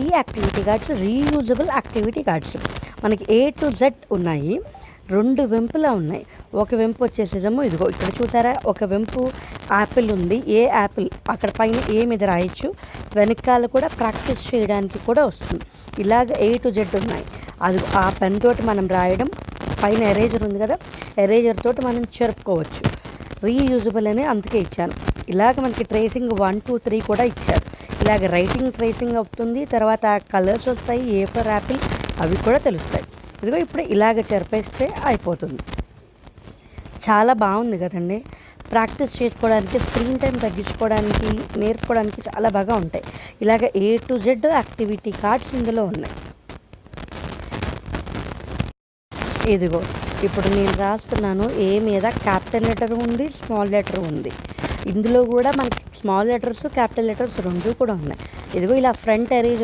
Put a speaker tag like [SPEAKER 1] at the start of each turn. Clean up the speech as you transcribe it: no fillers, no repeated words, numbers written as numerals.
[SPEAKER 1] ఈ activity cards reusable activity cards. మనకి A to Z ఉన్నాయి. 2 వెంపులా ఉన్నాయి. ఒక వెంపు వచ్చేసేదేమో ఇదిగో ఇక్కడ చూసారా, ఒక వెంపు యాపిల్ ఉంది. ఏ యాపిల్ అక్కడ పైన ఏ మీద రాయొచ్చు. వెనకాల కూడా ప్రాక్టీస్ చేయడానికి కూడా వస్తుంది. ఇలాగ A to Z ఉన్నాయి. అది ఆ పెన్ తోటి మనం రాయడం, పైన ఎరేజర్ ఉంది కదా, ఎరేజర్ తోటి మనం చెరుపుకోవచ్చు. రీయూజబుల్ అని అందుకే ఇచ్చాను. ఇలాగ మనకి ట్రేసింగ్ 1 2 3 కూడా ఇచ్చారు. ఇలాగ రైటింగ్ ట్రేసింగ్ అవుతుంది. తర్వాత కలర్స్ వస్తాయి, ఏ ఫర్ యాపిల్ అవి కూడా తెలుస్తాయి. ఇదిగో ఇప్పుడు ఇలాగ చెరిపేస్తే అయిపోతుంది. చాలా బాగుంది కదండి. ప్రాక్టీస్ చేసుకోవడానికి, స్క్రీన్ టైం తగ్గించుకోవడానికి, నేర్చుకోవడానికి చాలా బాగా ఉంటాయి. ఇలాగ A to Z activity cards ఇందులో ఉన్నాయి. ఇదిగో ఇప్పుడు నేను రాస్తున్నాను. ఏ మీద క్యాపిటల్ లెటర్ ఉంది, స్మాల్ లెటర్ ఉంది. ఇందులో కూడా మనకి స్మాల్ లెటర్స్, క్యాపిటల్ లెటర్స్ 2 కూడా ఉన్నాయి. ఇదిగో ఇలా ఫ్రంట్ ఎరేజర్